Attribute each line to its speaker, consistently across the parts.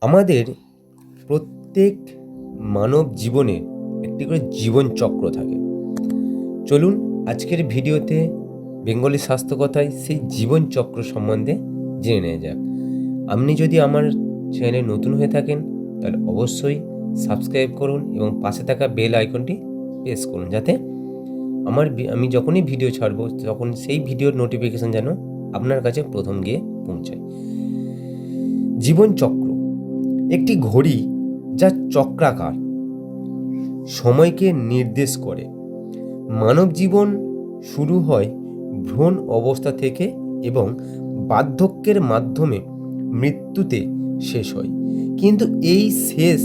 Speaker 1: আমাদের প্রত্যেক মানব জীবনের একটি করে জীবন চক্র থাকে। চলুন আজকের ভিডিওতে বেঙ্গলি স্বাস্থ্যকথায় সেই জীবন চক্র সম্বন্ধে জেনে নেওয়া যাক। আপনি যদি আমার চ্যানেলে নতুন হয়ে থাকেন তাহলে অবশ্যই সাবস্ক্রাইব করুন এবং পাশে থাকা বেল আইকনটি প্রেস করুন, যাতে আমি যখনই ভিডিও ছাড়বো তখন সেই ভিডিওর নোটিফিকেশন যেন আপনার কাছে প্রথম গিয়ে পৌঁছায়। জীবন চক্র একটি ঘড়ি যা চক্রাকার, সময়কে নির্দেশ করে। মানব জীবন শুরু হয় ভ্রূণ অবস্থা থেকে এবং বার্ধক্যের মাধ্যমে মৃত্যুতে শেষ হয়, কিন্তু এই শেষ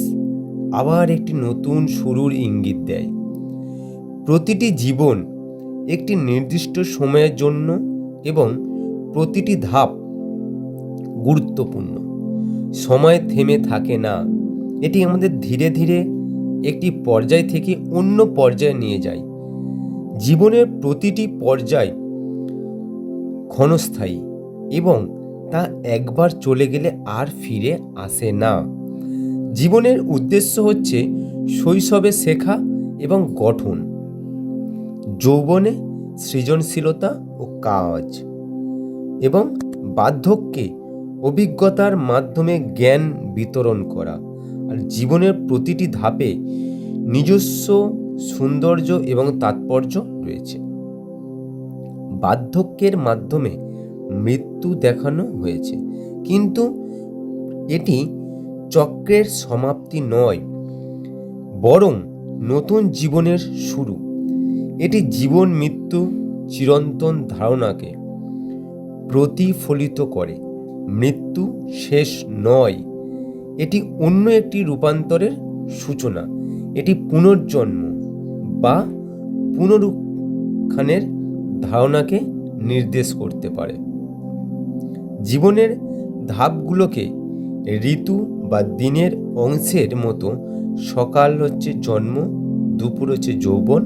Speaker 1: আবার একটি নতুন শুরুর ইঙ্গিত দেয়। প্রতিটি জীবন একটি নির্দিষ্ট সময়ের জন্য এবং প্রতিটি ধাপ গুরুত্বপূর্ণ। সময় থেমে থাকে না, এটি আমাদের ধীরে ধীরে একটি পর্যায় থেকে অন্য পর্যায়ে নিয়ে যায়। জীবনের প্রতিটি পর্যায় ক্ষণস্থায়ী এবং তা একবার চলে গেলে আর ফিরে আসে না। জীবনের উদ্দেশ্য হচ্ছে শৈশবে শেখা এবং গঠন, যৌবনে সৃজনশীলতা ও কাজ, এবং বার্ধক্যে অভিজ্ঞতার মাধ্যমে জ্ঞান বিতরণ করা। আর জীবনের প্রতিটি ধাপে নিজস্ব সৌন্দর্য এবং তাৎপর্য রয়েছে। বার্ধক্যের মাধ্যমে মৃত্যু দেখানো হয়েছে, কিন্তু এটি চক্রের সমাপ্তি নয়, বরং নতুন জীবনের শুরু। এটি জীবন মৃত্যু চিরন্তন ধারণাকে প্রতিফলিত করে। মৃত্যু শেষ নয়, এটি অন্য একটি রূপান্তরের সূচনা। এটি পুনর্জন্ম বা পুনরুত্থানের ধারণাকে নির্দেশ করতে পারে। জীবনের ধাপগুলোকে ঋতু বা দিনের অংশের মতো, সকাল হচ্ছে জন্ম, দুপুর হচ্ছে যৌবন,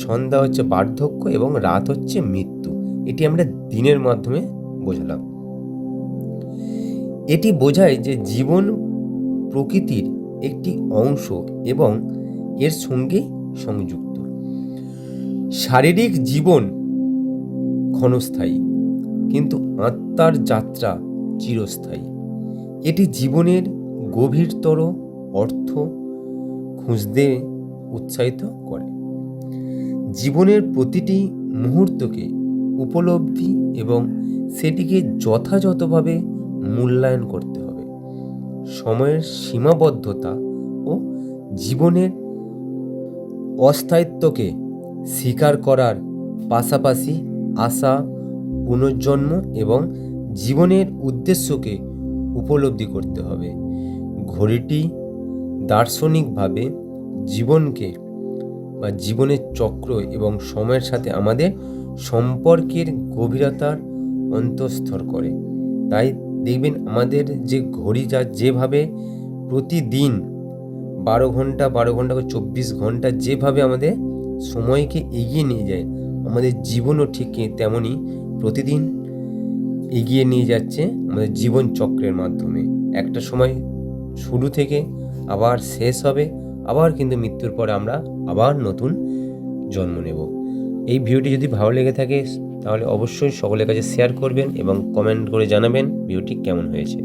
Speaker 1: সন্ধ্যা হচ্ছে বার্ধক্য এবং রাত হচ্ছে মৃত্যু। এটি আমরা দিনের মাধ্যমে বোঝালাম। এটি বোঝায় যে জীবন প্রকৃতির একটি অংশ এবং এর সঙ্গে সংযুক্ত। শারীরিক জীবন ক্ষণস্থায়ী, কিন্তু আত্মার যাত্রা চিরস্থায়ী। এটি জীবনের গভীরতর অর্থ খুঁজতে উৎসাহিত করে। জীবনের প্রতিটি মুহূর্তকে উপলব্ধি এবং সেটিকে যথাযথভাবে মূল্যায়ন করতে হবে। সময়ের সীমাবদ্ধতা ও জীবনের অস্থায়িত্বকে স্বীকার করার পাশাপাশি আশা, পুনর্জন্ম এবং জীবনের উদ্দেশ্যকে উপলব্ধি করতে হবে। ঘড়িটি দার্শনিকভাবে জীবনকে বা জীবনের চক্র এবং সময়ের সাথে আমাদের সম্পর্কের গভীরতার অন্তঃস্থর করে। তাই দেখবেন আমাদের যে ঘড়ি যা যেভাবে প্রতিদিন 12 ঘন্টা 24 ঘন্টা যেভাবে আমাদের সময়কে এগিয়ে নিয়ে যায়, আমাদের জীবনও ঠিক তেমনই প্রতিদিন এগিয়ে নিয়ে যাচ্ছে আমাদের জীবন চক্রের মাধ্যমে। একটা সময় শুরু থেকে আবার শেষ হবে, আবার কিন্তু মৃত্যুর পরে আমরা আবার নতুন জন্ম নেব। এই ভিডিওটি যদি ভালো লেগে থাকে তাহলে অবশ্যই সকলের কাছে শেয়ার করবেন এবং কমেন্ট করে জানাবেন ভিডিওটি কেমন হয়েছে।